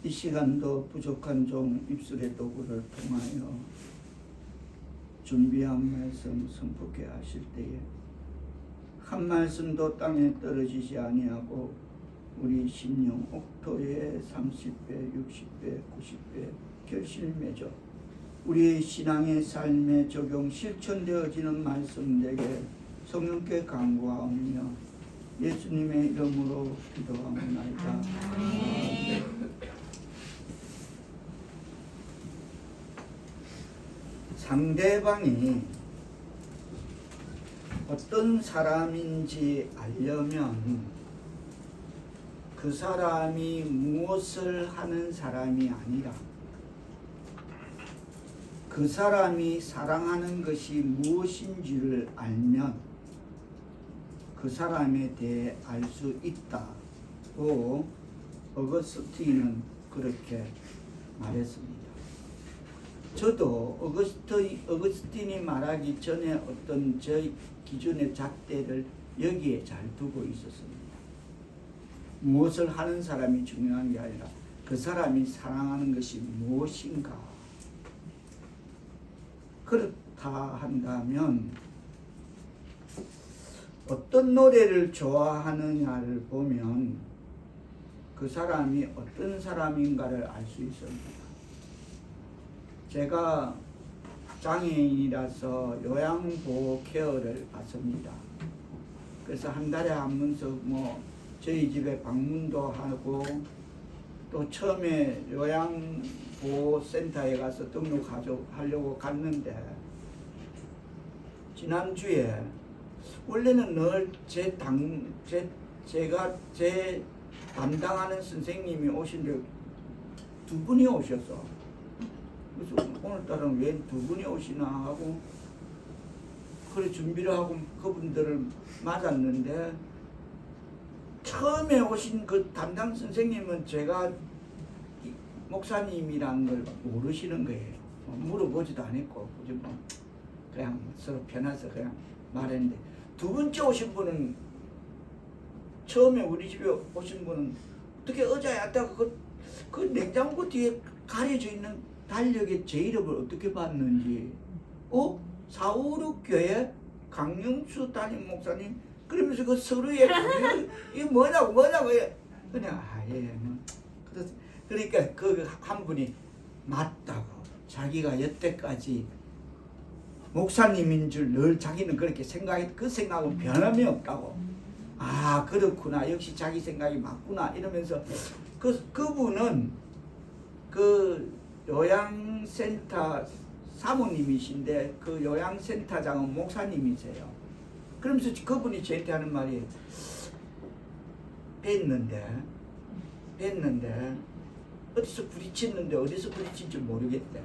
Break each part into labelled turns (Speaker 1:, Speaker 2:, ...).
Speaker 1: 이 시간도 부족한 종 입술의 도구를 통하여 준비한 말씀 선포케 하실 때에 한 말씀도 땅에 떨어지지 아니하고 우리 심령 옥토에 30배, 60배, 90배 결실맺어 우리의 신앙의 삶에 적용 실천되어지는 말씀들에게 성령께 간구하오며 예수님의 이름으로 기도하옵나이다. 상대방이 어떤 사람인지 알려면 그 사람이 무엇을 하는 사람이 아니라 그 사람이 사랑하는 것이 무엇인지를 알면 그 사람에 대해 알 수 있다고 어거스틴은 그렇게 말했습니다. 저도 어거스틴이 말하기 전에 어떤 저의 기준의 잣대를 여기에 잘 두고 있었습니다. 무엇을 하는 사람이 중요한 게 아니라 그 사람이 사랑하는 것이 무엇인가. 그렇다 한다면 어떤 노래를 좋아하느냐를 보면 그 사람이 어떤 사람인가를 알 수 있습니다. 제가 장애인이라서 요양보호 케어를 받습니다. 그래서 한 달에 한 번씩 저희 집에 방문도 하고 또 처음에 요양보호센터에 가서 등록하려고 갔는데 지난주에 원래는 늘 제가 담당하는 선생님이 오신데 두 분이 오셔서 그래서 오늘따라는 왜 두 분이 오시나 하고 그래 준비를 하고 그분들을 맞았는데 처음에 오신 그 담당 선생님은 제가 목사님이라는 걸 모르시는 거예요. 물어보지도 않았고 그냥 서로 편해서 그냥 말했는데 두 번째 오신 분은 처음에 우리 집에 오신 분은 어떻게 의자에 앉다가 그 냉장고 뒤에 가려져 있는 달력에 제 이름을 어떻게 봤는지 456교회 강영수 담임 목사님 그러면서 그 서류에 이게 뭐냐고 그냥 그러니까 그 한 분이 맞다고 자기가 여태까지 목사님인 줄 늘 자기는 그렇게 그 생각은 변함이 없다고 그렇구나 역시 자기 생각이 맞구나 이러면서 그분은 그 요양센터 사모님이신데 그 요양센터장은 목사님이세요. 그러면서 그분이 저한테 하는 말이 뵀는데 어디서 부딪혔는데 어디서 부딪힌지 모르겠대.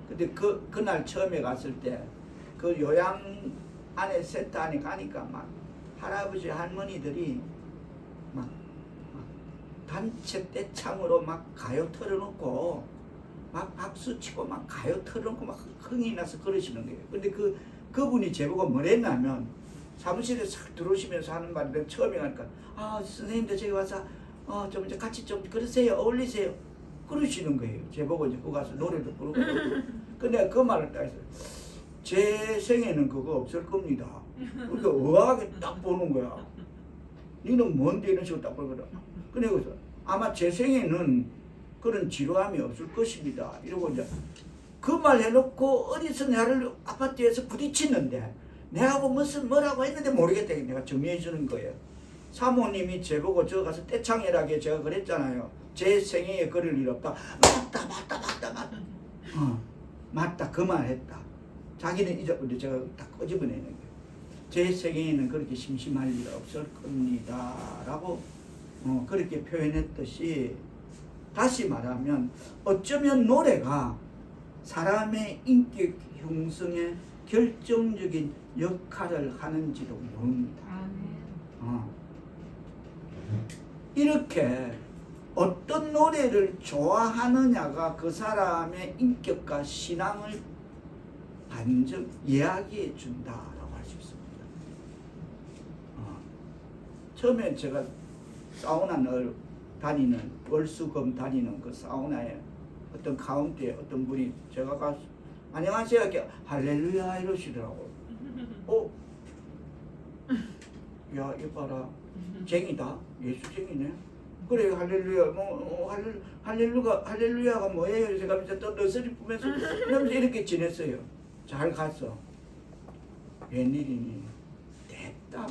Speaker 1: 근데 그날 처음에 갔을 때 그 요양 안에 센터 안에 가니까 막 할아버지 할머니들이 막 단체 떼창으로 막 가요 틀어놓고 막 박수치고 막 가요 틀어놓고 막 흥이 나서 그러시는 거예요. 근데 그분이 제보고 뭐랬냐면 사무실에 싹 들어오시면서 하는 말인데 처음에 가니까 선생님들 저기 와서 좀 이제 같이 좀 그러세요 어울리세요 그러시는 거예요. 제보고 이제 거기 가서 노래도 부르고 근데 그 말을 딱 했어요. 제 생에는 그거 없을 겁니다. 그러니까 의아하게 딱 보는 거야. 니는 뭔데 이런 식으로 딱 보거든. 그래서 아마 제 생에는 그런 지루함이 없을 것입니다. 이러고 이제 그 말 해놓고 어디서 나를 아파트에서 부딪히는데 내하고 뭐라고 했는데 모르겠다. 내가 정리해 주는 거예요. 사모님이 제보고 저 가서 떼창이라게 제가 그랬잖아요. 제 생애에 그럴 일 없다. 맞다 그 말 했다. 자기는 잊어버려 제가 딱 끄집어내는 거예요. 제 생애에는 그렇게 심심할 일 없을 겁니다. 라고 그렇게 표현했듯이 다시 말하면 어쩌면 노래가 사람의 인격 형성에 결정적인 역할을 하는지도 모릅니다. 이렇게 어떤 노래를 좋아하느냐가 그 사람의 인격과 신앙을 반증 이야기해 준다라고 할 수 있습니다. 처음에 제가 사우나 늘 다니는 월수금 다니는 그 사우나에 어떤 가운데 어떤 분이 제가 가서 안녕하세요 이렇게 할렐루야 이러시더라고. 야 이봐라 쟁이다 예수쟁이네. 그래 할렐루야 뭐 할렐루야가 뭐예요? 제가 이제 또 너스리 보면서 이러면서 이렇게 지냈어요. 잘 갔어. 웬일이니? 됐다.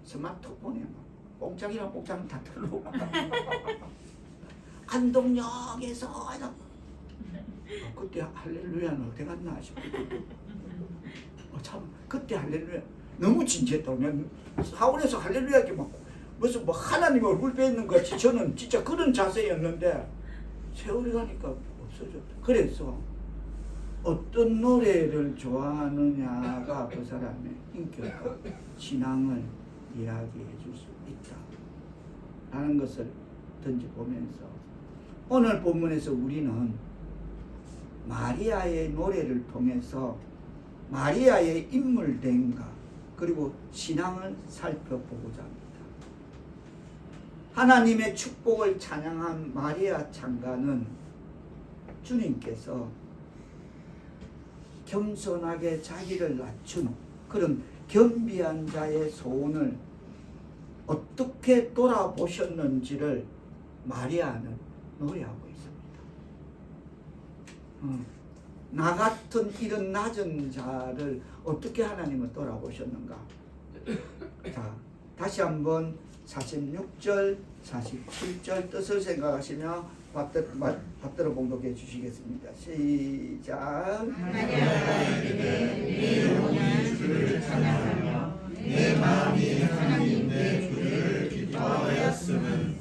Speaker 1: 스마트폰에 막 뽕짝이랑 뽕짝 다 틀고 안동역에서 그때 할렐루야는 어디 갔나 싶거든. 참 그때 할렐루야 너무 진지했다고. 그냥 사원에서 할렐루야 이렇게 막 무슨 뭐 하나님 얼굴 뵙는 것 같이 저는 진짜 그런 자세였는데 세월이 가니까 없어졌다. 그래서 어떤 노래를 좋아하느냐가 그 사람의 인격과 신앙을 이야기해 줄 수 있다 라는 것을 던져보면서 오늘 본문에서 우리는 마리아의 노래를 통해서 마리아의 인물됨과 그리고 신앙을 살펴보고자 합니다. 하나님의 축복을 찬양한 마리아 창가는 주님께서 겸손하게 자기를 낮춘 그런 겸비한 자의 소원을 어떻게 돌아보셨는지를 마리아는 노래하고 있습니다. 나 같은 이런 낮은 자를 어떻게 하나님은 돌아보셨는가? 자, 다시 한번 46절, 47절 뜻을 생각하시며 받들어 봉독해 주시겠습니다. 시작.
Speaker 2: 하나님의 내 영혼이 주를 찬양하며 내 마음이 하나님 내 주를 기뻐하였음은.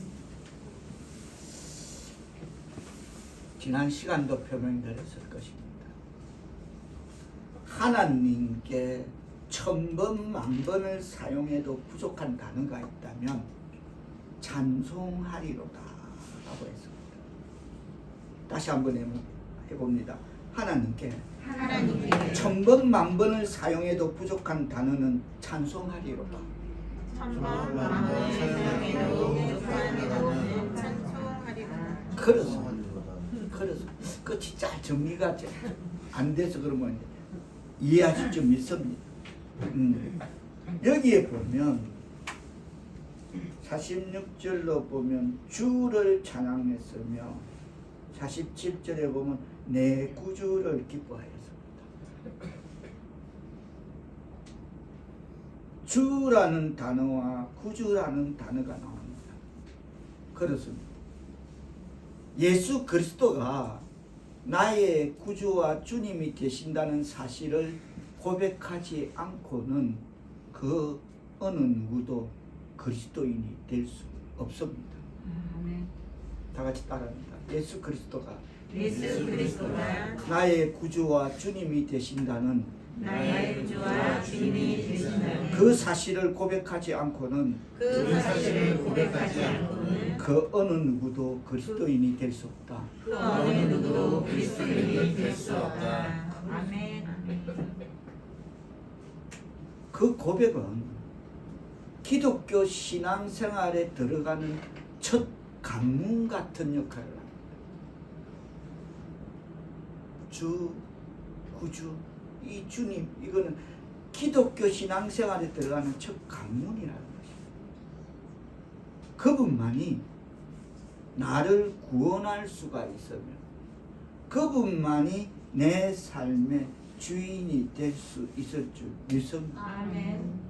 Speaker 1: 지난 시간도 표명드렸을 것입니다. 하나님께 1000번 만번을 사용해도 부족한 단어가 있다면 찬송하리로다 라고 했습니다. 다시 한번 해봅니다. 하나님께 1000번 만번을 사용해도 부족한 단어는 찬송하리로다.
Speaker 2: 1000번 만번을 사용해도 부족한 단어는 찬송하리로다.
Speaker 1: 그래서 끝이 잘 정리가 안 돼서 그러면 이해하실 좀 있습니다. 여기에 보면 46절로 보면 주를 찬양했으며 47절에 보면 내 구주를 기뻐하였습니다. 주라는 단어와 구주라는 단어가 나옵니다. 그렇습니다. 예수 그리스도가 나의 구주와 주님이 되신다는 사실을 고백하지 않고는 그 어느 누구도 그리스도인이 될 수 없습니다. 다 같이 따라합니다. 예수 그리스도가 나의 구주와 주님이 되신다는 그 사실을 고백하지 않고는 그 어느 누구도 그리스도인이 될 수 없다.
Speaker 2: 아멘.
Speaker 1: 그 고백은 기독교 신앙생활에 들어가는 첫 관문 같은 역할을 합니다. 주, 구주, 이 주님, 이거는 기독교 신앙생활에 들어가는 첫 관문이라는 것입니다. 그분만이 나를 구원할 수가 있으며 그분만이 내 삶의 주인이 될 수 있을 줄 믿습니다.
Speaker 2: 아멘.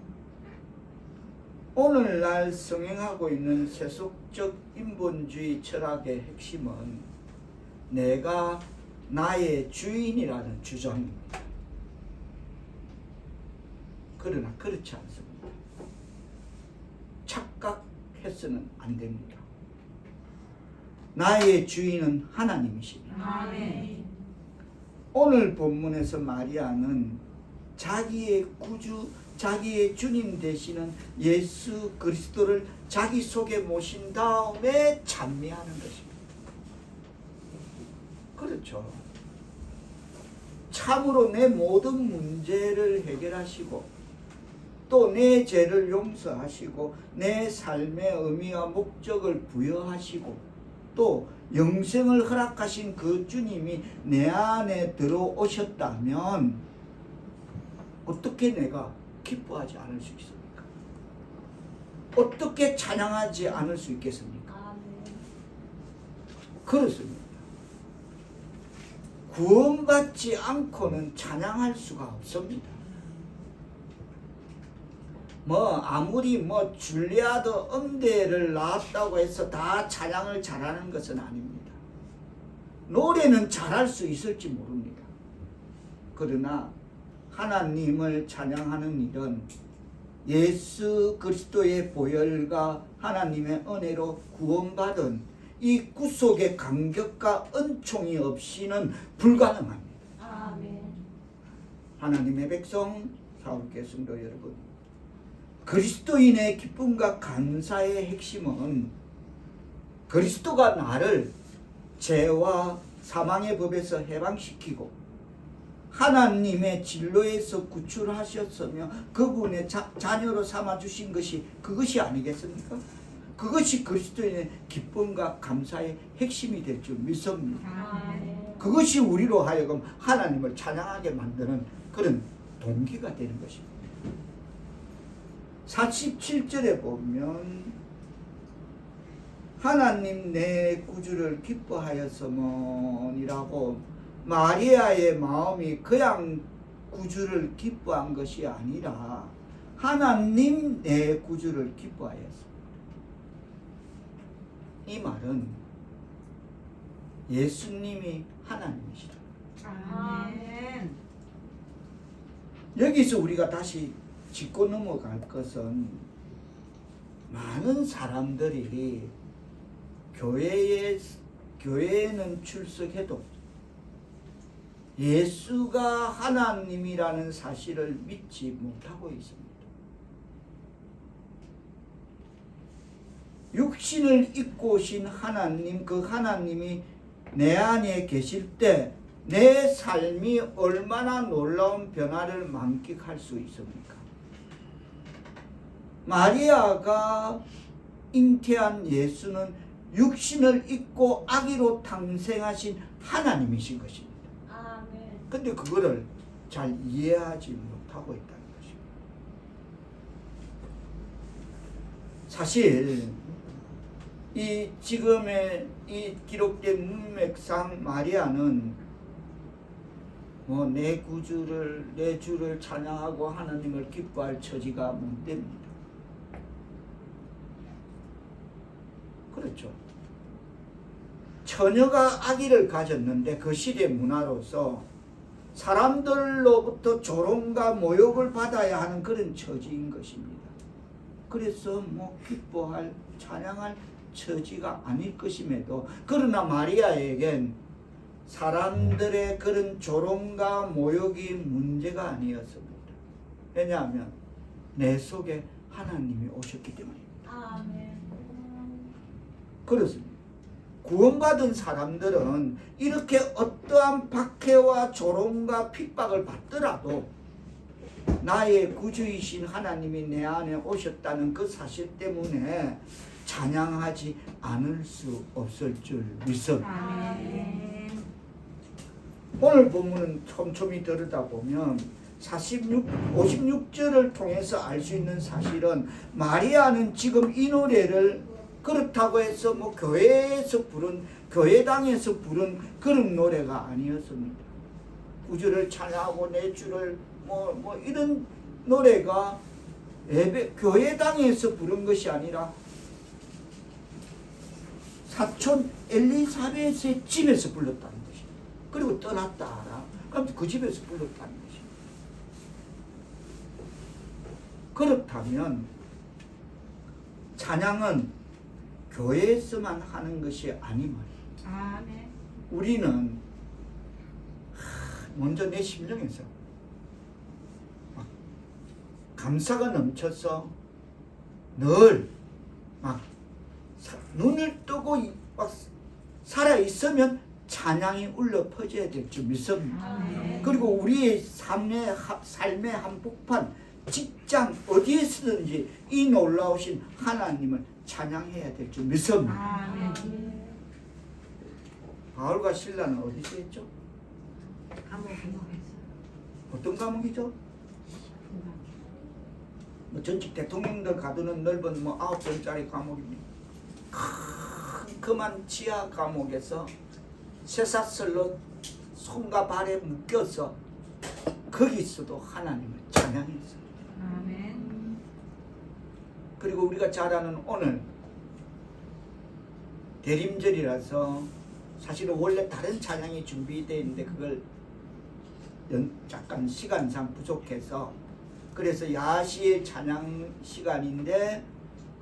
Speaker 1: 오늘날 성행하고 있는 세속적 인본주의 철학의 핵심은 내가 나의 주인이라는 주장입니다. 그러나 그렇지 않습니다. 착각해서는 안 됩니다. 나의 주인은 하나님이십니다.
Speaker 2: 아멘.
Speaker 1: 오늘 본문에서 마리아는 자기의 구주, 자기의 주님 되시는 예수 그리스도를 자기 속에 모신 다음에 찬미하는 것입니다. 그렇죠. 참으로 내 모든 문제를 해결하시고 또 내 죄를 용서하시고 내 삶의 의미와 목적을 부여하시고 또 영생을 허락하신 그 주님이 내 안에 들어오셨다면 어떻게 내가 기뻐하지 않을 수 있습니까? 어떻게 찬양하지 않을 수 있겠습니까? 그렇습니다. 구원받지 않고는 찬양할 수가 없습니다. 아무리 줄리아드 음대를 나왔다고 해서 다 찬양을 잘하는 것은 아닙니다. 노래는 잘할 수 있을지 모릅니다. 그러나 하나님을 찬양하는 일은 예수 그리스도의 보혈과 하나님의 은혜로 구원받은 이 구속의 감격과 은총이 없이는 불가능합니다.
Speaker 2: 아멘.
Speaker 1: 하나님의 백성, 사울교회 성도 여러분, 그리스도인의 기쁨과 감사의 핵심은 그리스도가 나를 죄와 사망의 법에서 해방시키고 하나님의 진로에서 구출하셨으며 그분의 자녀로 삼아주신 것이 그것이 아니겠습니까? 그것이 그리스도인의 기쁨과 감사의 핵심이 될 줄 믿습니다.
Speaker 2: 아멘.
Speaker 1: 그것이 우리로 하여금 하나님을 찬양하게 만드는 그런 동기가 되는 것입니다. 47절에 보면 하나님 내 구주를 기뻐하였으므이라고 마리아의 마음이 그냥 구주를 기뻐한 것이 아니라 하나님 내 구주를 기뻐하였습니다. 이 말은 예수님이 하나님이시다.
Speaker 2: 아멘.
Speaker 1: 여기서 우리가 다시 짚고 넘어갈 것은 많은 사람들이 교회에는 출석해도 예수가 하나님이라는 사실을 믿지 못하고 있습니다. 육신을 입고 오신 하나님, 그 하나님이 내 안에 계실 때 내 삶이 얼마나 놀라운 변화를 만끽할 수 있습니까? 마리아가 잉태한 예수는 육신을 입고 아기로 탄생하신 하나님이신 것입니다.
Speaker 2: 아멘.
Speaker 1: 근데 그거를 잘 이해하지 못하고 있다는 것입니다. 사실 이 지금의 이 기록된 문맥상 마리아는 내 구주를 내 주를 찬양하고 하나님을 기뻐할 처지가 못 됩니다. 그렇죠. 처녀가 아기를 가졌는데 그 시대 문화로서 사람들로부터 조롱과 모욕을 받아야 하는 그런 처지인 것입니다. 그래서 기뻐할 찬양할 처지가 아닐 것임에도 그러나 마리아에겐 사람들의 그런 조롱과 모욕이 문제가 아니었습니다. 왜냐하면 내 속에 하나님이 오셨기 때문입니다.
Speaker 2: 아멘.
Speaker 1: 그렇습니다. 구원받은 사람들은 이렇게 어떠한 박해와 조롱과 핍박을 받더라도 나의 구주이신 하나님이 내 안에 오셨다는 그 사실 때문에 찬양하지 않을 수 없을 줄 믿습니다.
Speaker 2: 아멘.
Speaker 1: 오늘 본문은 촘촘히 들여다보면 56절을 통해서 알 수 있는 사실은 마리아는 지금 이 노래를 그렇다고 해서 교회에서 부른 교회당에서 부른 그런 노래가 아니었습니다. 구주를 찬양하고 내 주를 이런 노래가 교회당에서 부른 것이 아니라 사촌 엘리사벳의 집에서 불렀다는 것입니다. 그리고 떠났다 하라. 그럼 그 집에서 불렀다는 것입니다. 그렇다면 찬양은 교회에서만 하는 것이 아니면
Speaker 2: 아멘.
Speaker 1: 우리는 먼저 내 심령에서 막 감사가 넘쳐서 늘 막 눈을 뜨고 막 살아 있으면 찬양이 울려 퍼져야 될 줄 믿습니다.
Speaker 2: 아멘.
Speaker 1: 그리고 우리의 삶의 한복판 직장 어디에서든지 이 놀라우신 하나님을 찬양해야 될 줄 믿습니다.
Speaker 2: 아멘.
Speaker 1: 바울과 실라는 어디서 했죠? 어떤 감옥이죠? 뭐 전직 대통령들 가두는 넓은 뭐 9평짜리 감옥입니다. 그만 지하 감옥에서 쇠사슬로 손과 발에 묶여서 거기서도 하나님을 찬양했어요.
Speaker 2: 아멘.
Speaker 1: 그리고 우리가 잘 아는 오늘 대림절이라서 사실은 원래 다른 찬양이 준비되어 있는데 그걸 잠깐 시간상 부족해서 그래서 야시의 찬양 시간인데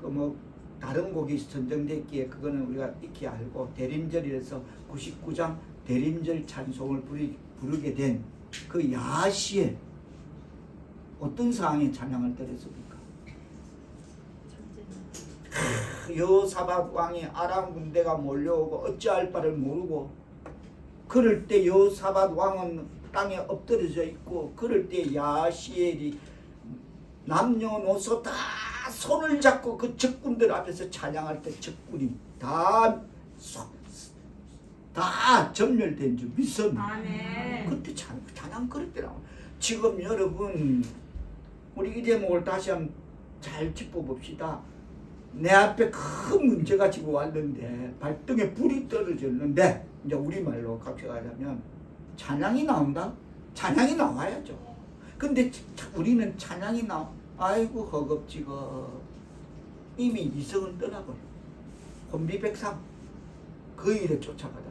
Speaker 1: 그 뭐 다른 곡이 선정됐기에 그거는 우리가 익히 알고 대림절이라서 99장 대림절 찬송을 부르게 된 그 야시에 어떤 상황에 찬양을 드렸습니까? 여호사밧 왕이 아람 군대가 몰려오고 어찌할 바를 모르고 그럴 때 여호사밧 왕은 땅에 엎드려져 있고 그럴 때 야시엘이 남녀노소 다 손을 잡고 그 적군들 앞에서 찬양할 때 적군이 다 전멸된 줄 믿습니다.
Speaker 2: 아멘.
Speaker 1: 그때 찬양 그럴 때라고. 지금 여러분 우리 이 대목을 다시 한번 잘 짚어봅시다. 내 앞에 큰 문제가 지금 왔는데 발등에 불이 떨어졌는데 이제 우리말로 갑자기하자면 찬양이 나온다? 찬양이 나와야죠. 근데 우리는 찬양이 아이고 허겁지겁 이미 이성은 떠나버려. 혼비백상 그 일에 쫓아가다가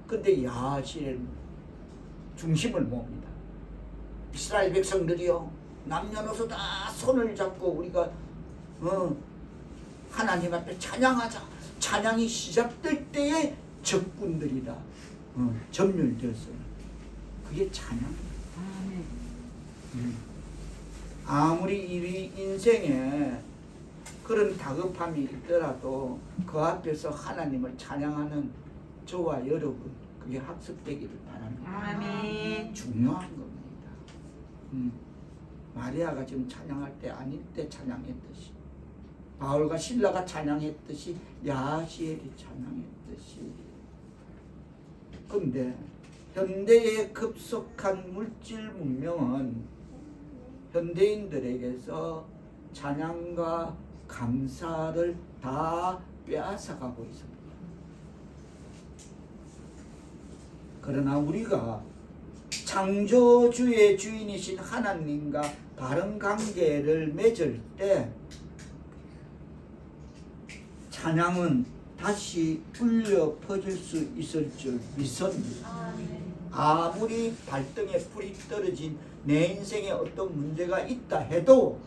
Speaker 1: 근데 야시엘 중심을 모읍니다. 이스라엘 백성들이요 남녀노소 다 손을 잡고 우리가 하나님 앞에 찬양하자. 찬양이 시작될 때에 적군들이다 전멸되었어요. 그게 찬양입니다.
Speaker 2: 아멘.
Speaker 1: 아무리 이 인생에 그런 다급함이 있더라도 그 앞에서 하나님을 찬양하는 저와 여러분 그게 학습되기를 바랍니다.
Speaker 2: 아멘.
Speaker 1: 중요한 겁니다. 마리아가 지금 찬양할 때 아닐 때 찬양했듯이 바울과 실라가 찬양했듯이 야시엘이 찬양했듯이 근데 현대의 급속한 물질 문명은 현대인들에게서 찬양과 감사를 다 빼앗아가고 있습니다. 그러나 우리가 창조주의 주인이신 하나님과 바른 관계를 맺을 때 찬양은 다시 울려 퍼질 수 있을 줄 믿습니다. 아무리 발등에 불이 떨어진 내 인생에 어떤 문제가 있다 해도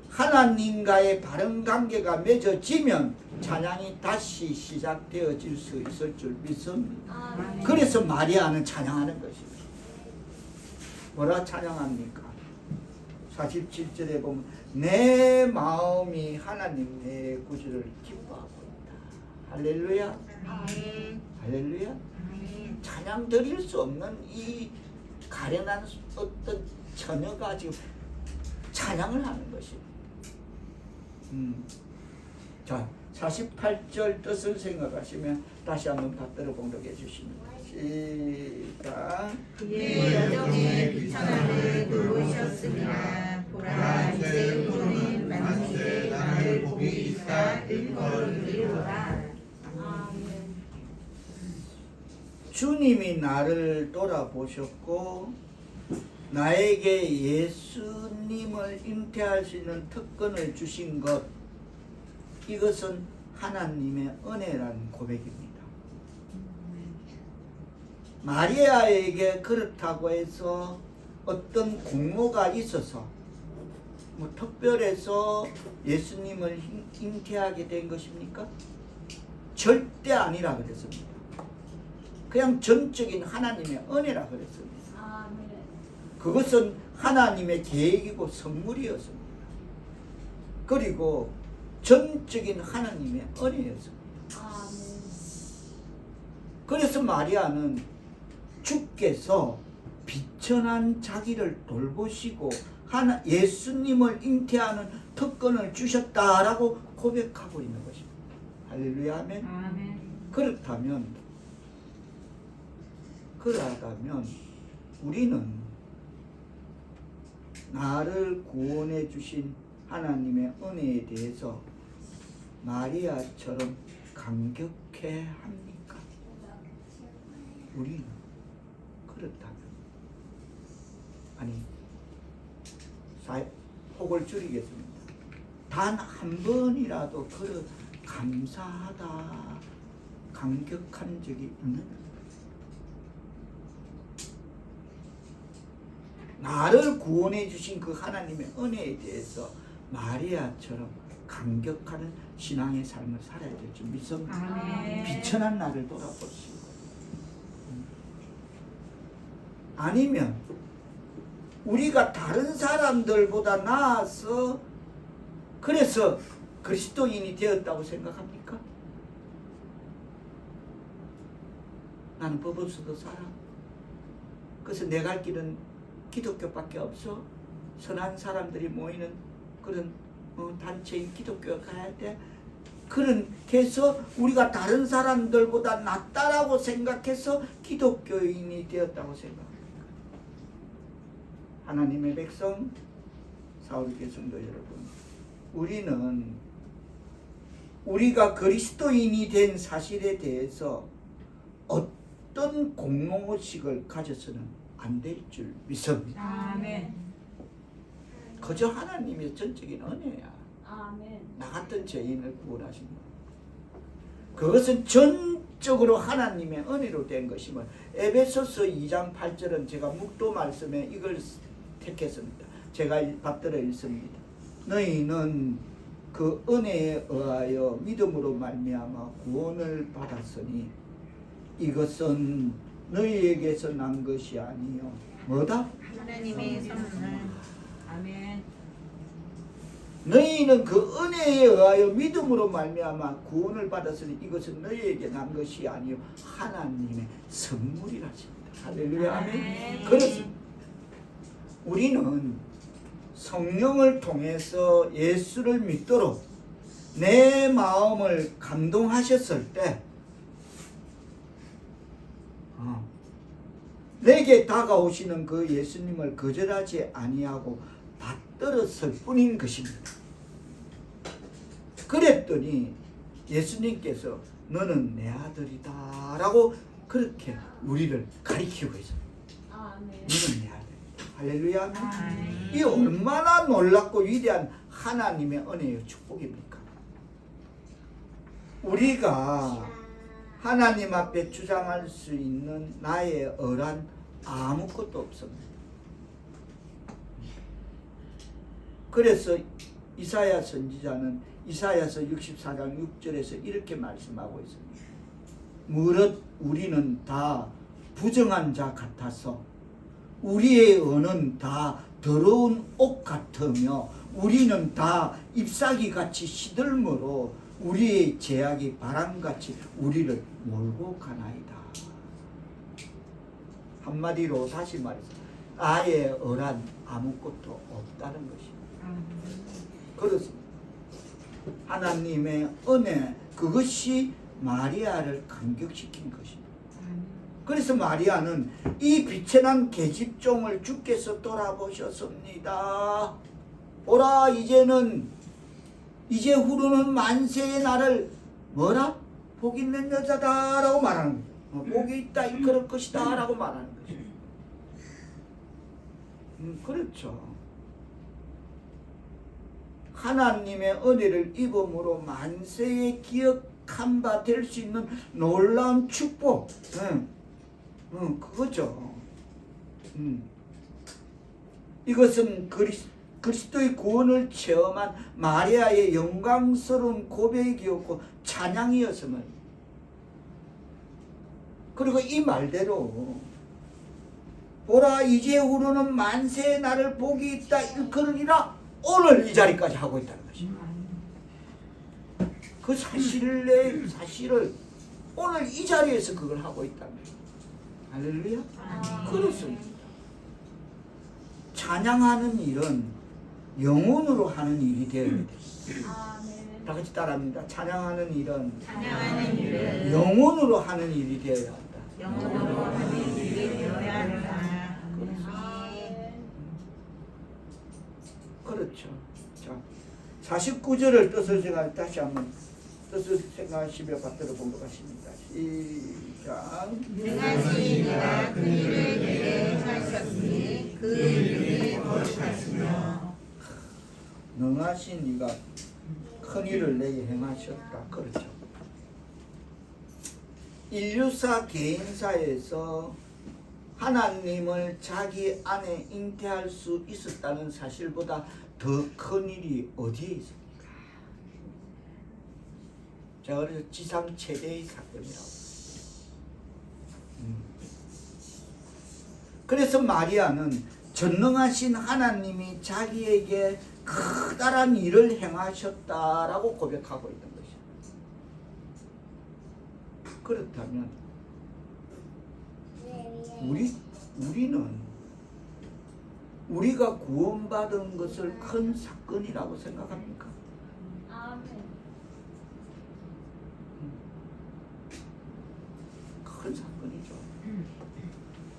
Speaker 1: 하나님과의 바른 관계가 맺어지면 찬양이 다시 시작되어질 수 있을 줄 믿습니다. 그래서 마리아는 찬양하는 것입니다. 뭐라 찬양합니까? 47절에 보면 내 마음이 하나님 내 구주를 기뻐하고 있다. 할렐루야. 할렐루야. 찬양 드릴 수 없는 이 가련한 어떤 처녀가 지금 찬양을 하는 것입니다. 자, 48절 뜻을 생각하시면 다시 한번 받들어 봉독해 주십니다. 시작.
Speaker 2: 그의 여정에 비천하를 돌보셨으나 보라 이제 그는 만민의 나를 복이 있사 일거리리로다. 아멘.
Speaker 1: 주님이 나를 돌아보셨고 나에게 예수님을 잉태할 수 있는 특권을 주신 것, 이것은 하나님의 은혜라는 고백입니다. 마리아에게 그렇다고 해서 어떤 공로가 있어서 뭐 특별해서 예수님을 잉태하게 된 것입니까? 절대 아니라 그랬습니다. 그냥 전적인 하나님의 은혜라 그랬습니다. 그것은 하나님의 계획이고 선물이었습니다. 그리고 전적인 하나님의 은혜였습니다. 그래서 마리아는 주께서 비천한 자기를 돌보시고 예수님을 잉태하는 특권을 주셨다라고 고백하고 있는 것입니다. 할렐루야 아멘.
Speaker 2: 아멘.
Speaker 1: 그렇다면 우리는 나를 구원해 주신 하나님의 은혜에 대해서 마리아처럼 감격해 합니까? 우리는 그렇다면 폭을 줄이겠습니다. 단 한 번이라도 감사하다, 감격한 적이 있느냐? 나를 구원해 주신 그 하나님의 은혜에 대해서 마리아처럼 감격하는 신앙의 삶을 살아야 될 줄 믿습니다.
Speaker 2: 아멘.
Speaker 1: 비천한 나를 돌아보시고 아니면 우리가 다른 사람들보다 나아서 그래서 그리스도인이 되었다고 생각합니까? 나는 법 없어도 살아. 그래서 내 갈 길은 기독교밖에 없어. 선한 사람들이 모이는 그런 단체인 기독교에 가야 돼. 그렇게 해서 우리가 다른 사람들보다 낫다라고 생각해서 기독교인이 되었다고 생각합니다. 하나님의 백성, 사울교회 성도 여러분, 우리가 그리스도인이 된 사실에 대해서 어떤 공로의식을 가져서는 안 될 줄 믿습니다.
Speaker 2: 아멘.
Speaker 1: 그저 하나님의 전적인 은혜야.
Speaker 2: 아멘.
Speaker 1: 나 같은 죄인을 구원하신 것. 그것은 전적으로 하나님의 은혜로 된 것임을 에베소서 2장 8절은 제가 묵도 말씀에 이걸 택했습니다. 제가 받들어 읽습니다. 너희는 그 은혜에 의하여 믿음으로 말미암아 구원을 받았으니 이것은 너희에게서 난 것이 아니요 뭐다?
Speaker 2: 하나님의 선물. 아멘.
Speaker 1: 너희는 그 은혜에 의하여 믿음으로 말미암아 구원을 받았으니 이것은 너희에게 난 것이 아니요 하나님의 선물이라 하십니다. 할렐루야 아멘. 그렇습니다. 우리는 성령을 통해서 예수를 믿도록 내 마음을 감동하셨을 때 내게 다가오시는 그 예수님을 거절하지 아니하고 받들었을 뿐인 것입니다. 그랬더니 예수님께서 너는 내 아들이다 라고 그렇게 우리를 가리키고 있습니다. 너는 내 아들. 할렐루야. 이 얼마나 놀랍고 위대한 하나님의 은혜의 축복입니까? 우리가 하나님 앞에 주장할 수 있는 나의 어란 아무것도 없습니다. 그래서 이사야 선지자는 이사야서 64장 6절에서 이렇게 말씀하고 있습니다. 무릇 우리는 다 부정한 자 같아서 우리의 언은 다 더러운 옷 같으며 우리는 다 잎사귀 같이 시들므로 우리의 제약이 바람같이 우리를 몰고 가나이다. 한마디로 다시 말해서 나의 어란 아무것도 없다는 것입니다. 그렇습니다. 하나님의 은혜 그것이 마리아를 감격시킨 것입니다. 그래서 마리아는 이 빛에 난 계집종을 주께서 돌아보셨습니다. 보라 이제 후로는 만세의 나를 뭐라? 복 있는 여자다라고 말하는 거예요. 복이 있다 그럴 것이다 라고 말하는 거죠. 그렇죠. 하나님의 은혜를 입음으로 만세에 기억한 바 될 수 있는 놀라운 축복. 그거죠. 이것은 그리스도의 구원을 체험한 마리아의 영광스러운 고백이었고 찬양이었음을. 그리고 이 말대로 보라 이제후로는 만세의 나를 복이 있다 일컬으리라 오늘 이 자리까지 하고 있다는 것입니다. 그 사실을 오늘 이 자리에서 그걸 하고 있다는 거예요. 할렐루야. 그렇습니다. 찬양하는 일은 영혼으로 하는 일이 되어야 돼.
Speaker 2: 아멘.
Speaker 1: 다 같이 따라합니다. 찬양하는 일은
Speaker 2: 찬양하는 일은
Speaker 1: 영혼으로 하는 일이 되어야 한다.
Speaker 2: 영혼으로 하는 일이 되어야 한다.
Speaker 1: 그렇죠. 자, 49절을 뜻을 제가 다시 한번 뜻을 생각하시며 받들어 보도록 하십니다. 시작.
Speaker 2: 능하신 이가 그 일을 내게 행하셨으니 그 이름이 거룩하시며
Speaker 1: 능하신 이가 큰 일을 내게 행하셨다. 그렇죠. 인류사 개인사에서 하나님을 자기 안에 잉태할 수 있었다는 사실보다 더 큰 일이 어디에 있습니까? 제가 그래서 지상 최대의 사건이라고. 그래서 마리아는 전능하신 하나님이 자기에게 커다란 일을 행하셨다라고 고백하고 있는 것이죠. 그렇다면 우리는 우리가 구원받은 것을 큰 사건이라고 생각합니까? 큰 사건이죠.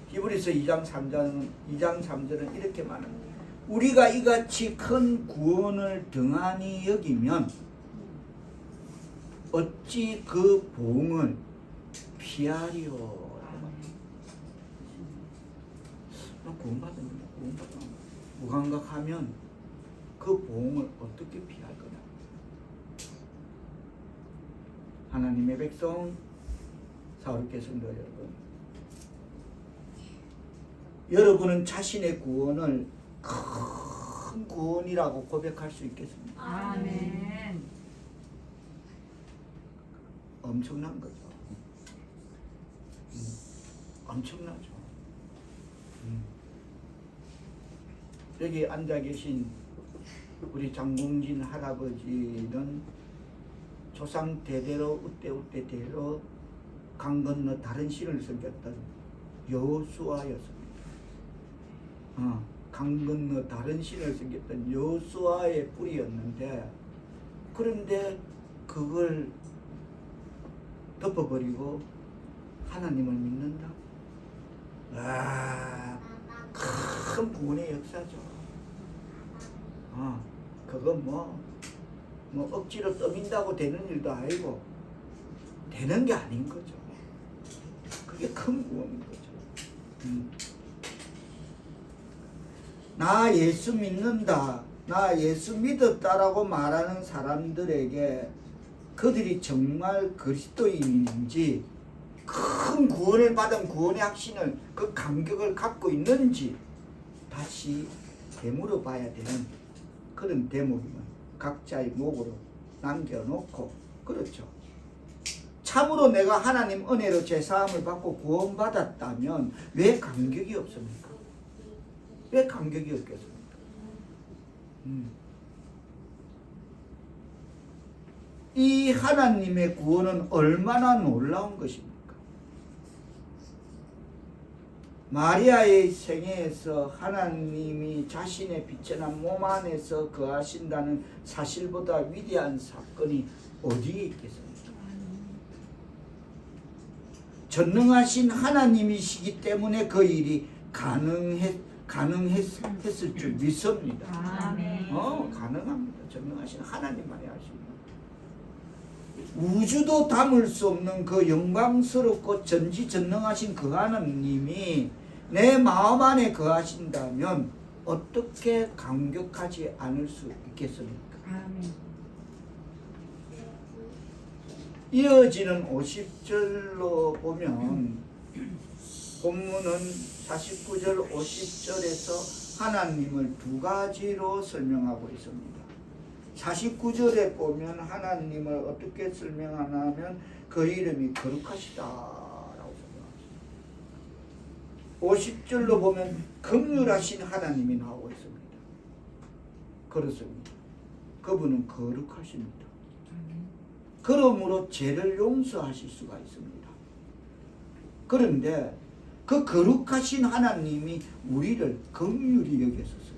Speaker 1: 히브리서 2장 3절은 이렇게 말합니다. 우리가 이같이 큰 구원을 등한히 여기면 어찌 그 보응을 피하리요. 구원받으면 무감각하면 그 보응을 어떻게 피할 거냐. 하나님의 백성 사울교회 성도 여러분은 자신의 구원을 큰 구원이라고 고백할 수 있겠습니까?
Speaker 2: 아멘.
Speaker 1: 엄청난 거죠. 엄청나죠. 여기 앉아 계신 우리 장공진 할아버지는 조상 대대로 우대대로 강 건너 다른 신을 섬겼던 여호수아였습니다. 강 건너 다른 신을 섬겼던 여호수아의 뿌리였는데, 그런데 그걸 덮어버리고 하나님을 믿는다. 큰 구원의 역사죠. 그건 뭐 억지로 떠민다고 되는 일도 아니고 되는 게 아닌 거죠. 그게 큰 구원인 거죠. 나 예수 믿는다, 나 예수 믿었다라고 말하는 사람들에게 그들이 정말 그리스도인인지, 큰 구원을 받은 구원의 확신을, 그 감격을 갖고 있는지 다시 되물어 봐야 되는 그런 대목이면 각자의 목으로 남겨놓고, 그렇죠. 참으로 내가 하나님 은혜로 제사함을 받고 구원받았다면 왜 감격이 없습니까? 왜 감격이 없겠습니까? 이 하나님의 구원은 얼마나 놀라운 것입니까? 마리아의 생애에서 하나님이 자신의 빛연한 몸 안에서 거하신다는 사실보다 위대한 사건이 어디에 있겠습니까? 전능하신 하나님이시기 때문에 그 일이 가능했을 줄 믿습니다.
Speaker 2: 아멘.
Speaker 1: 가능합니다. 전능하신 하나님만이 하십니다. 우주도 담을 수 없는 그 영광스럽고 전지전능하신 그 하나님이 내 마음 안에 거하신다면 어떻게 감격하지 않을 수 있겠습니까?
Speaker 2: 아멘.
Speaker 1: 이어지는 50절로 보면 본문은 49절 50절에서 하나님을 두 가지로 설명하고 있습니다. 49절에 보면 하나님을 어떻게 설명하냐면 그 이름이 거룩하시다라고 설명합니다. 50절로 보면 긍휼하신 하나님이 나오고 있습니다. 그렇습니다. 그분은 거룩하십니다. 그러므로 죄를 용서하실 수가 있습니다. 그런데 그 거룩하신 하나님이 우리를 긍휼히 여겼었습니다.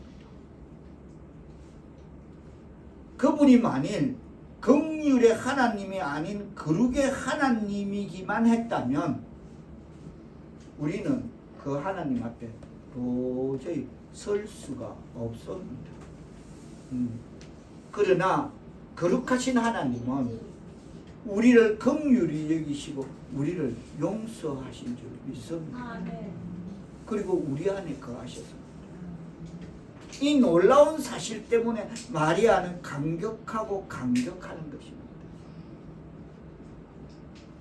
Speaker 1: 그분이 만일 긍휼의 하나님이 아닌 거룩의 하나님이기만 했다면 우리는 그 하나님 앞에 도저히 설 수가 없습니다. 그러나 거룩하신 하나님은 우리를 긍휼히 여기시고 우리를 용서하신 줄 믿습니다. 그리고 우리 안에 거하셨습니다. 이 놀라운 사실 때문에 마리아는 감격하고 감격하는 것입니다.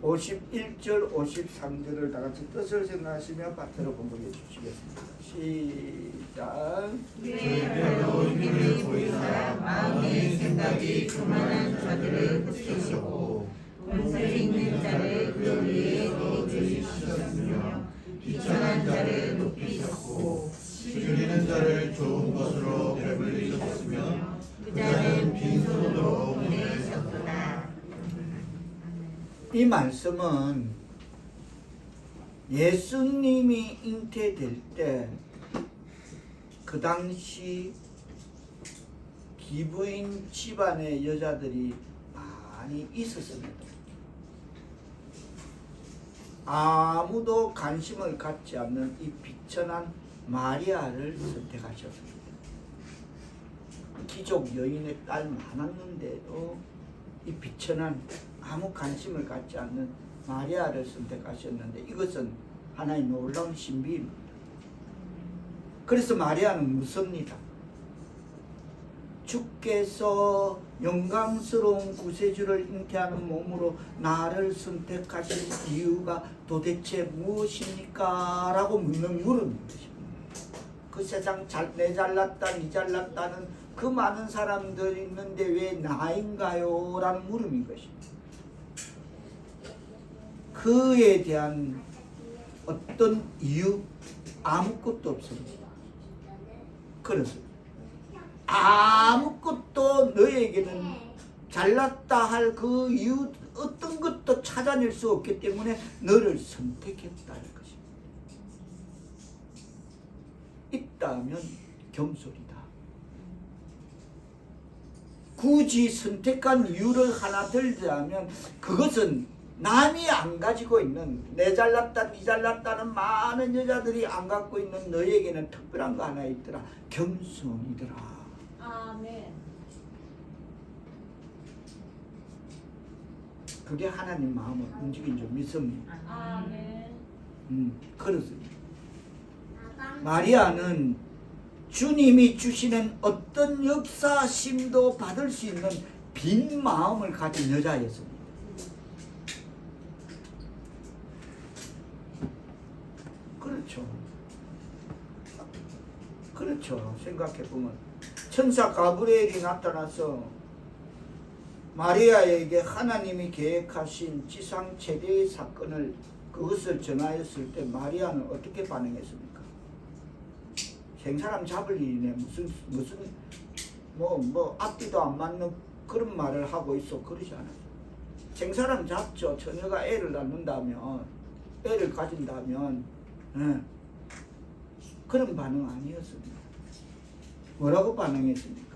Speaker 1: 51절, 53절을 다 같이 뜻을 생각하시며 받들어 공부해 주시겠습니다. 시작.
Speaker 2: 죄별로 힘을 보이사 마음의 생각이 교만한 자들을 흩으시고 본색 있는 자를 그 위에 내리시셨으며 비천한 자를 높이셨고
Speaker 3: 시기는 자를 좋은 것으로 배불리셨으며
Speaker 2: 그 자는 빈손으로 보내셨구나.
Speaker 1: 이 말씀은 예수님이 잉태될 때 그 당시 기부인 집안의 여자들이 많이 있었습니다. 아무도 관심을 갖지 않는 이 비천한 마리아를 선택하셨습니다. 귀족 여인의 딸 많았는데도 이 비천한 아무 관심을 갖지 않는 마리아를 선택하셨는데 이것은 하나의 놀라운 신비입니다. 그래서 마리아는 묻습니다. 주께서 영광스러운 구세주를 잉태하는 몸으로 나를 선택하신 이유가 도대체 무엇입니까? 라고 묻는 물음인 것입니다. 그 세상 내 잘났다 니 잘났다는 그 많은 사람들이 있는데 왜 나인가요? 라는 물음인 것입니다. 그에 대한 어떤 이유 아무것도 없습니다. 그렇습니다. 아무것도 너에게는 잘났다 할 그 이유 어떤 것도 찾아낼 수 없기 때문에 너를 선택했다는 것입니다. 있다면 겸손이다. 굳이 선택한 이유를 하나 들자면 그것은 남이 안 가지고 있는 내 잘났다 니 잘났다는 많은 여자들이 안 갖고 있는 너에게는 특별한 거 하나 있더라. 겸손이더라.
Speaker 2: 아멘.
Speaker 1: 그게 하나님 마음을 움직인 줄 믿습니다.
Speaker 2: 아멘.
Speaker 1: 그렇습니다. 마리아는 주님이 주시는 어떤 역사심도 받을 수 있는 빈 마음을 가진 여자였습니다. 그렇죠. 생각해보면 천사 가브리엘이 나타나서 마리아에게 하나님이 계획하신 지상 최대의 사건을 그것을 전하였을 때 마리아는 어떻게 반응했습니까? 생사람 잡을 일이네. 무슨 앞뒤도 안 맞는 그런 말을 하고 있어. 그러지 않아요. 생사람 잡죠. 처녀가 애를 낳는다면, 애를 가진다면, 그런 반응 아니었습니다. 뭐라고 반응했습니까?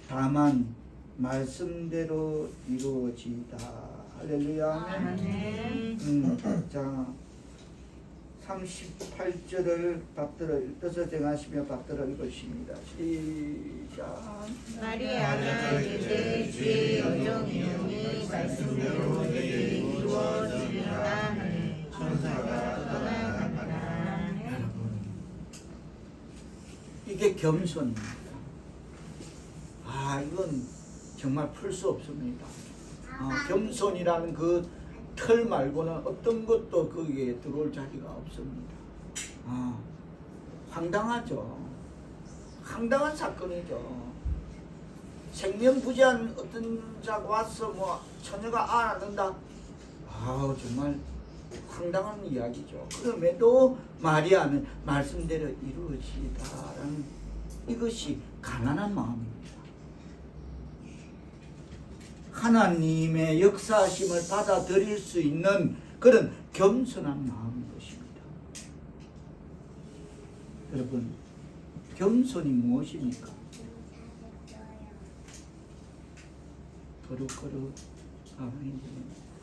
Speaker 1: 다만 말씀대로 이루어지다. 할렐루야. 아멘. 자, 38절을 받들어 뜻을 정하시며 받들어 읽으십니다. 시작.
Speaker 2: 마리아가 이르되 주의 여종이오니 말씀대로 내게 이루어지리라 하니 천사가 떠나가니라.
Speaker 1: 이게 겸손입니다. 이건 정말 풀 수 없습니다. 겸손이라는 그 틀 말고는 어떤 것도 거기에 들어올 자리가 없습니다. 황당하죠. 황당한 사건이죠. 생명부재한 어떤 자가 와서 처녀가 안 낳는다. 정말 황당한 이야기죠. 그럼에도 마리아는 말씀대로 이루어지다라는 이것이 가난한 마음입니다. 하나님의 역사심을 받아들일 수 있는 그런 겸손한 마음인 것입니다. 여러분, 겸손이 무엇입니까? 거룩거룩 아멘.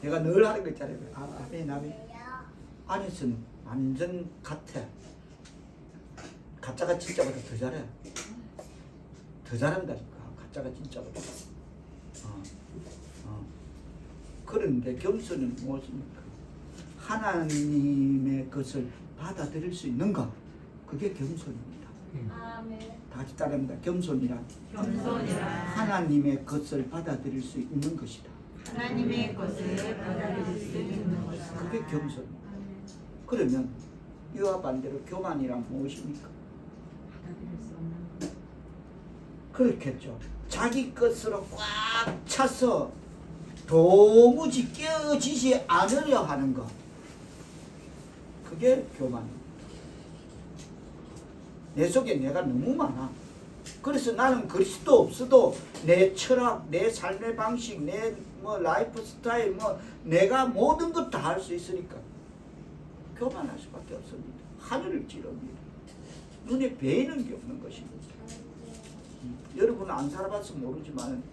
Speaker 1: 내가 늘 하는 거 있잖아요. 아멘 아멘. 안에서는 완전 같아. 가짜가 진짜보다 더 잘해. 더 잘한다니까. 가짜가 진짜보다. 그런데 겸손은 무엇입니까? 하나님의 것을 받아들일 수 있는가? 그게 겸손입니다.
Speaker 2: 아멘.
Speaker 1: 다 같이 따라합니다. 겸손이란 하나님의 것을 받아들일 수 있는 것이다.
Speaker 2: 하나님의 것을 받아들일 수 있는 것이다.
Speaker 1: 그게 겸손입니다. 그러면 이와 반대로 교만이란 무엇입니까?
Speaker 2: 받아들일 수 없는
Speaker 1: 그렇겠죠. 자기 것으로 꽉 차서 도무지 깨어지지 않으려 하는 것. 그게 교만입니다. 내 속에 내가 너무 많아. 그래서 나는 그리스도 없어도 내 철학, 내 삶의 방식, 내 라이프 스타일, 내가 모든 것 다 할 수 있으니까 교만할 수밖에 없습니다. 하늘을 찌릅니다. 눈에 베이는 게 없는 것입니다. 여러분은 안 살아봐서 모르지만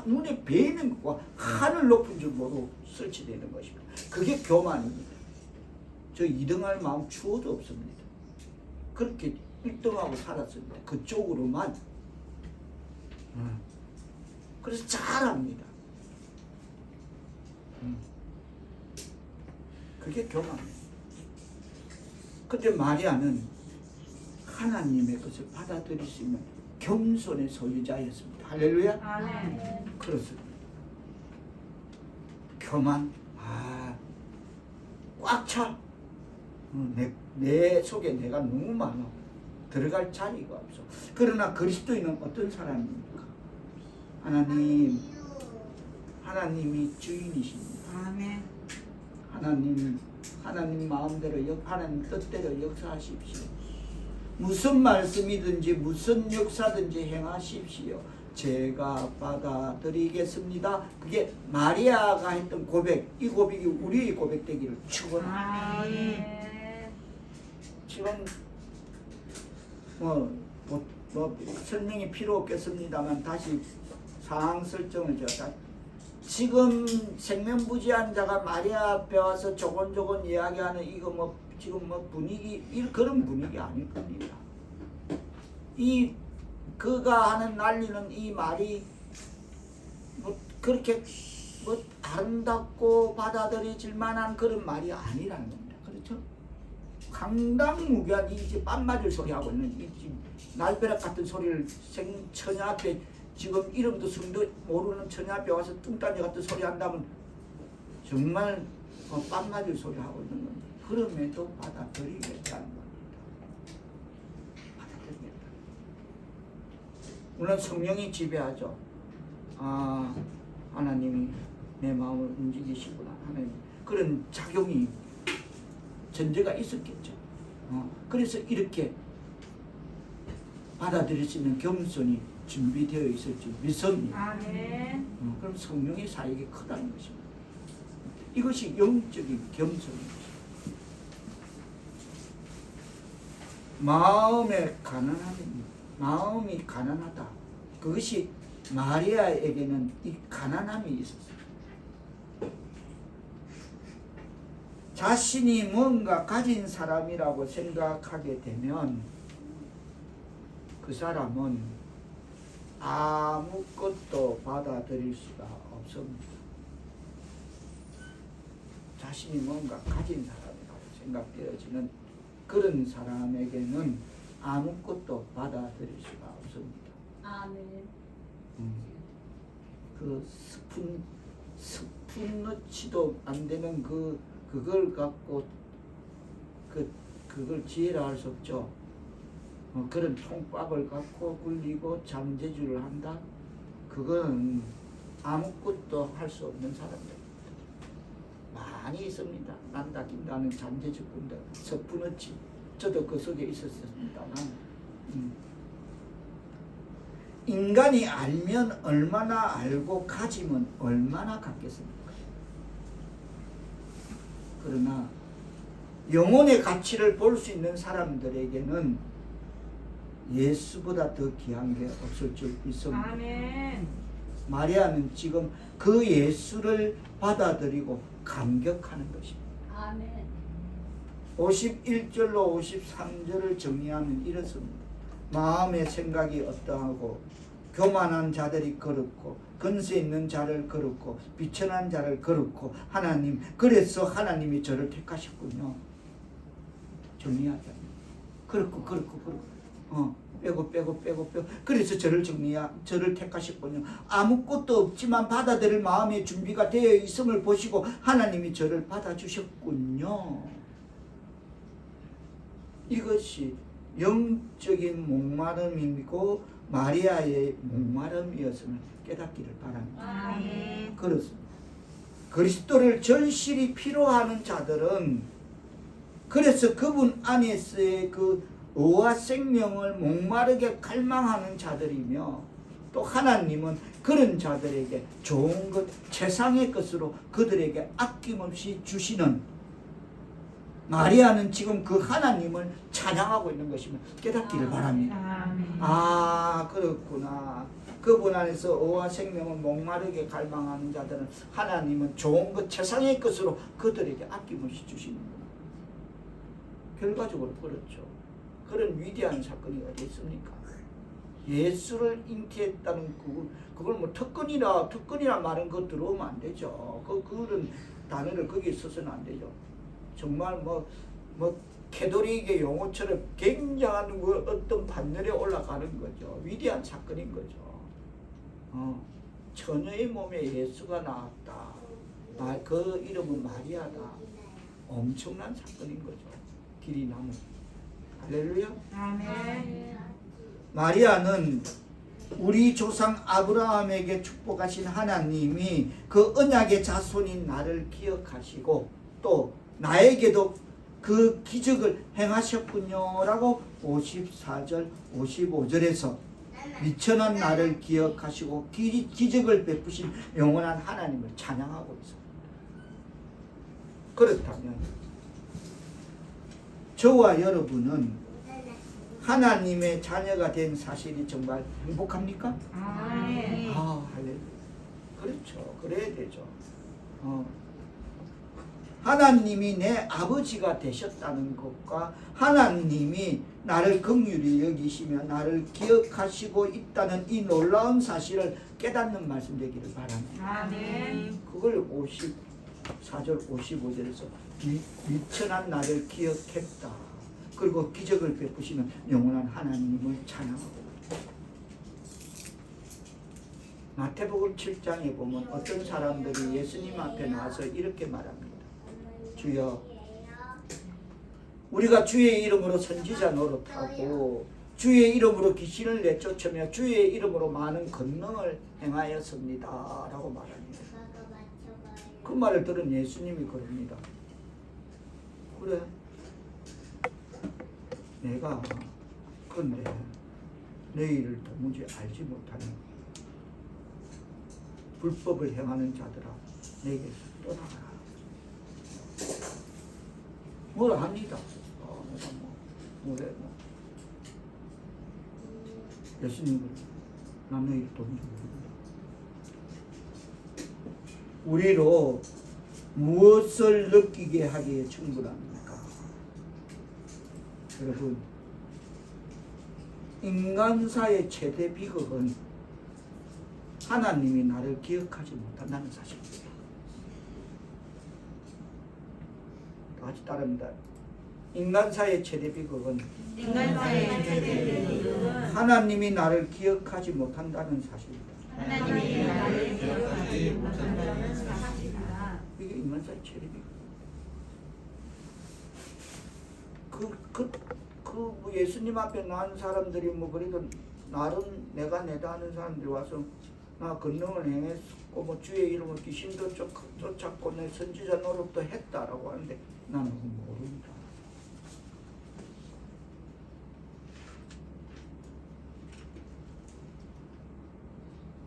Speaker 1: 눈에 베이는 것과 하늘 높은 줄 모르고 설치되는 것입니다. 그게 교만입니다. 저 2등할 마음 추워도 없습니다. 그렇게 1등하고 살았습니다. 그쪽으로만. 그래서 잘합니다. 그게 교만입니다. 근데 마리아는 하나님의 것을 받아들일 수 있는 겸손의 소유자였습니다. 할렐루야.
Speaker 2: 아멘.
Speaker 1: 그렇습니다. 교만, 꽉 차. 내 속에 내가 너무 많아. 들어갈 자리가 없어. 그러나 그리스도인은 어떤 사람입니까? 하나님이 주인이십니다.
Speaker 2: 아멘.
Speaker 1: 하나님 마음대로, 하나님 뜻대로 역사하십시오. 무슨 말씀이든지 무슨 역사든지 행하십시오. 제가 받아들이겠습니다. 그게 마리아가 했던 고백, 이 고백이 우리의 고백 되기를 축원합니다.
Speaker 2: 아멘.
Speaker 1: 지금 설명이 필요 없겠습니다만 다시 상황 설정을 제가 지금 생명부지한 자가 마리아 앞에 와서 조곤조곤 이야기하는 이거 지금 분위기 그런 분위기 아닐 겁니다. 그가 하는 난리는 이 말이 그렇게 아름답고 받아들여질 만한 그런 말이 아니라는 겁니다. 그렇죠? 강당무계한 이제 뺨 맞을 소리 하고 있는 이 날벼락 같은 소리를 처녀 앞에 지금 이름도 성도 모르는 처녀 앞에 와서 뚱딴지 같은 소리 한다면 정말 뺨 맞을 소리 하고 있는 겁니다. 그럼에도 받아들이겠다는 겁니다. 받아들이겠다. 물론 성령이 지배하죠. 하나님이 내 마음을 움직이시구나 하는 그런 작용이 전제가 있었겠죠. 그래서 이렇게 받아들일 수 있는 겸손이 준비되어 있을 줄 믿습니다.
Speaker 2: 아멘.
Speaker 1: 그럼 성령의 사역이 크다는 것입니다. 이것이 영적인 겸손입니다. 마음이 가난하다. 그것이 마리아에게는 이 가난함이 있었어요. 자신이 뭔가 가진 사람이라고 생각하게 되면 그 사람은 아무것도 받아들일 수가 없습니다. 자신이 뭔가 가진 사람이라고 생각되어지는 그런 사람에게는 아무것도 받아들일 수가 없습니다.
Speaker 2: 아멘.
Speaker 1: 그 스푼 넣지도 안 되는 그걸 갖고 그걸 지혜라 할 수 없죠. 그런 통밥을 갖고 굴리고 잠재주를 한다. 그건 아무것도 할 수 없는 사람들 많이 있습니다. 난다 긴다는 잠재주꾼들, 스푼어치. 저도 그 속에 있었습니다만 인간이 알면 얼마나 알고 가지면 얼마나 갖겠습니까? 그러나 영혼의 가치를 볼 수 있는 사람들에게는 예수보다 더 귀한 게 없을 줄 믿습니다.
Speaker 2: 아멘.
Speaker 1: 마리아는 지금 그 예수를 받아들이고 감격하는 것입니다.
Speaker 2: 아멘.
Speaker 1: 51절로 53절을 정리하면 이렇습니다. 마음의 생각이 어떠하고 교만한 자들이 거룩고 근세 있는 자를 거룩고 비천한 자를 거룩고 하나님 그래서 하나님이 저를 택하셨군요. 정리하자. 그렇고 빼고 그래서 저를 택하셨군요. 아무것도 없지만 받아들일 마음의 준비가 되어 있음을 보시고 하나님이 저를 받아주셨군요. 이것이 영적인 목마름이고 마리아의 목마름이었음을 깨닫기를 바랍니다.
Speaker 2: 아멘.
Speaker 1: 그렇습니다. 그리스도를 절실히 필요하는 자들은 그래서 그분 안에서의 그 의와 생명을 목마르게 갈망하는 자들이며 또 하나님은 그런 자들에게 좋은 것, 세상의 것으로 그들에게 아낌없이 주시는 마리아는 지금 그 하나님을 찬양하고 있는 것임을 깨닫기를 바랍니다.
Speaker 2: 아멘.
Speaker 1: 아, 그렇구나. 그분 안에서 의와 생명을 목마르게 갈망하는 자들은 하나님은 좋은 것, 세상의 것으로 그들에게 아낌없이 주시는구나. 결과적으로 그렇죠. 그런 위대한 사건이 어디 있습니까? 예수를 잉태했다는 그걸 뭐 특권이라 말은 거 들어오면 안 되죠. 그런 단어를 거기에 써서는 안 되죠. 정말 캐톨릭의 용어처럼 굉장한 어떤 반열에 올라가는 거죠. 위대한 사건인 거죠. 처녀의 몸에 예수가 나왔다. 그 이름은 마리아다. 엄청난 사건인 거죠. 길이 나무. 할렐루야.
Speaker 2: 아멘.
Speaker 1: 마리아는 우리 조상 아브라함에게 축복하신 하나님이 그 언약의 자손인 나를 기억하시고 또 나에게도 그 기적을 행하셨군요 라고 54절 55절에서 미천한 나를 기억하시고 기적을 베푸신 영원한 하나님을 찬양하고 있습니다. 그렇다면 저와 여러분은 하나님의 자녀가 된 사실이 정말 행복합니까?
Speaker 2: 아멘.
Speaker 1: 할렐루야. 그렇죠. 그래야 되죠. 하나님이 내 아버지가 되셨다는 것과 하나님이 나를 긍휼히 여기시며 나를 기억하시고 있다는 이 놀라운 사실을 깨닫는 말씀 되기를 바랍니다.
Speaker 2: 아멘.
Speaker 1: 그걸 54절 55절에서 미천한 나를 기억했다. 그리고 기적을 베푸시는 영원한 하나님을 찬양하고 마태복음 7장에 보면 어떤 사람들이 예수님 앞에 나와서 이렇게 말합니다. 주여, 우리가 주의 이름으로 선지자 노릇하고 주의 이름으로 귀신을 내쫓으며 주의 이름으로 많은 권능을 행하였습니다 라고 말합니다. 그 말을 들은 예수님이 그럽니다. 그래, 내가 그런데 너희를 도무지 알지 못하는 불법을 행하는 자들아, 내게서 떠나가라. 뭐라 합니다. 내가 뭐래 예수님은 나 너희를 도무지 모른다. 우리로 무엇을 느끼게 하기에 충분합니까? 여러분, 인간사의 최대 비극은 하나님이 나를 기억하지 못한다는 사실입니다. 같이 따릅니다. 인간사의 최대 비극은
Speaker 2: 인간사의 최대 비극은
Speaker 1: 하나님이 나를 기억하지 못한다는 사실입니다.
Speaker 2: 하나님이 나를 기억하지 못한다는 사실이다.
Speaker 1: 이게 인간사의 최대 비극. 뭐 예수님 앞에 나온 사람들이 뭐 그래도 나름 내가 내다 하는 사람들이 와서 나 권능을 행했고 뭐 주의 이름으로 귀신도 쫓았고 내 선지자 노릇도 했다라고 하는데 나는 그거 모른다.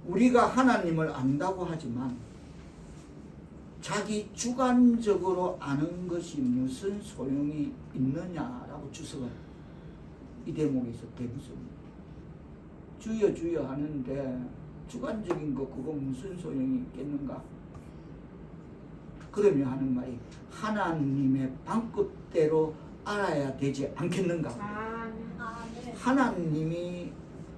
Speaker 1: 우리가 하나님을 안다고 하지만 자기 주관적으로 아는 것이 무슨 소용이 있느냐라고 주석은 이 대목에서 대묻습니다. 주여 주여 하는데 주관적인 거 그거 무슨 소용이 있겠는가? 그러면 하는 말이 하나님의 방법대로 알아야 되지 않겠는가?
Speaker 2: 아멘.
Speaker 1: 하나님이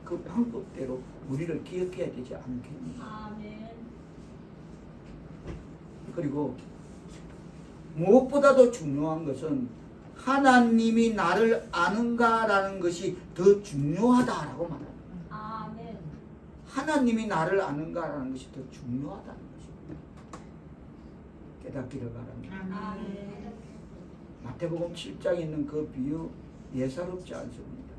Speaker 1: 그 방법대로 우리를 기억해야 되지 않겠는가?
Speaker 2: 아멘.
Speaker 1: 그리고 무엇보다도 중요한 것은 하나님이 나를 아는가라는 것이 더 중요하다라고 말합니다.
Speaker 2: 아멘.
Speaker 1: 하나님이 나를 아는가라는 것이 더 중요하다는 것입니다. 깨닫기를 바랍니다.
Speaker 2: 아멘.
Speaker 1: 마태복음 7장에 있는 그 비유 예사롭지 않습니다.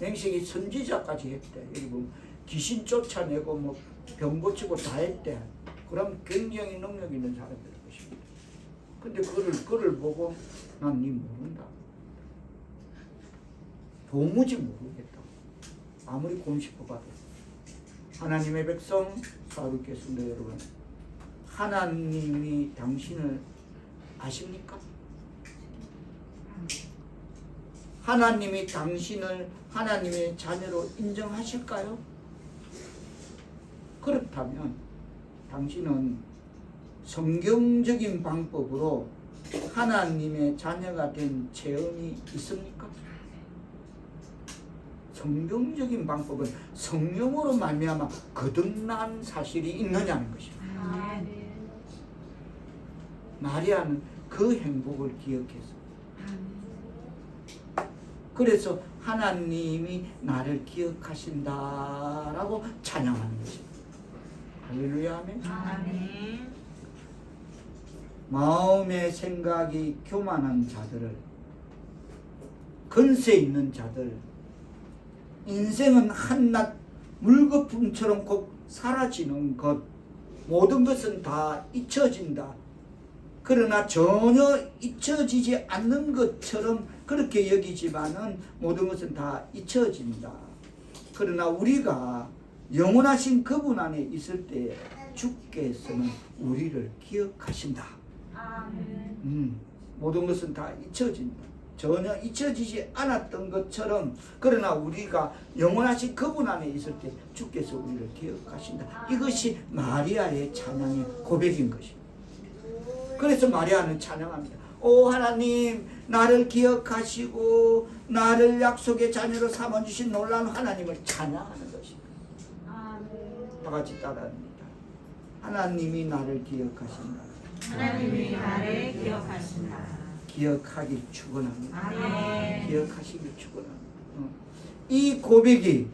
Speaker 1: 맹식이 선지자까지 했대. 여기 보면 귀신 쫓아내고 뭐 병 고치고 다 했대. 그럼 굉장히 능력 있는 사람들일 것입니다. 근데 그를 보고 난 니 모른다. 도무지 모르겠다. 아무리 곰씹어봐도. 하나님의 백성 사르겠습니다, 여러분. 하나님이 당신을 아십니까? 하나님이 당신을 하나님의 자녀로 인정하실까요? 그렇다면 당신은 성경적인 방법으로 하나님의 자녀가 된 체험이 있습니까? 성경적인 방법은 성령으로 말미암아 거듭난 사실이 있느냐는 것입니다.
Speaker 2: 아멘.
Speaker 1: 마리아는 그 행복을 기억해서 그래서 하나님이 나를 기억하신다라고 찬양하는 것입니다. 할렐루야 아멘.
Speaker 2: 아멘.
Speaker 1: 마음의 생각이 교만한 자들을, 근세 있는 자들, 인생은 한낱 물거품처럼 곧 사라지는 것, 모든 것은 다 잊혀진다. 그러나 전혀 잊혀지지 않는 것처럼 그렇게 여기지만은 모든 것은 다 잊혀진다. 그러나 우리가 영원하신 그분 안에 있을 때 주께서는 우리를 기억하신다.
Speaker 2: 아멘.
Speaker 1: 모든 것은 다 잊혀진다. 전혀 잊혀지지 않았던 것처럼 그러나 우리가 영원하신 그분 안에 있을 때 주께서 우리를 기억하신다. 이것이 마리아의 찬양의 고백인 것입니다. 그래서 마리아는 찬양합니다. 오 하나님, 나를 기억하시고 나를 약속의 자녀로 삼아주신 놀라운 하나님을 찬양하는 것입니다.
Speaker 2: 아멘.
Speaker 1: 다 같이 따라합니다. 하나님이 나를 기억하신다.
Speaker 2: 하나님이 나를 기억하신다.
Speaker 1: 기억하기 축원합니다.
Speaker 2: 아멘.
Speaker 1: 기억하시기 축원합니다. 이 고백이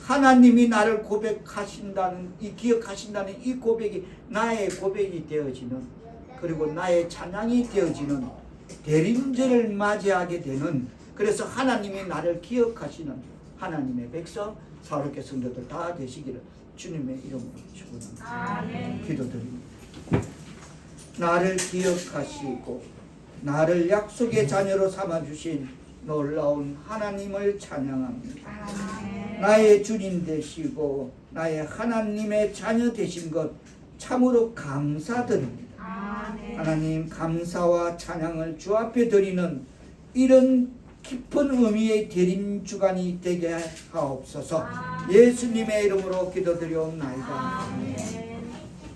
Speaker 1: 하나님이 나를 고백하신다는 이 기억하신다는 이 고백이 나의 고백이 되어지는, 그리고 나의 찬양이 되어지는 대림절을 맞이하게 되는, 그래서 하나님이 나를 기억하시는 하나님의 백성 사롭게 성도들 다 되시기를 주님의 이름으로 축원합니다.
Speaker 2: 아멘.
Speaker 1: 기도드립니다. 나를 기억하시고 나를 약속의 자녀로 삼아주신 놀라운 하나님을 찬양합니다.
Speaker 2: 아멘.
Speaker 1: 나의 주님 되시고 나의 하나님의 자녀 되신 것 참으로 감사드립니다.
Speaker 2: 아멘.
Speaker 1: 하나님, 감사와 찬양을 주 앞에 드리는 이런 깊은 의미의 대림주간이 되게 하옵소서. 예수님의 이름으로 기도드리옵나이다.
Speaker 2: 아멘.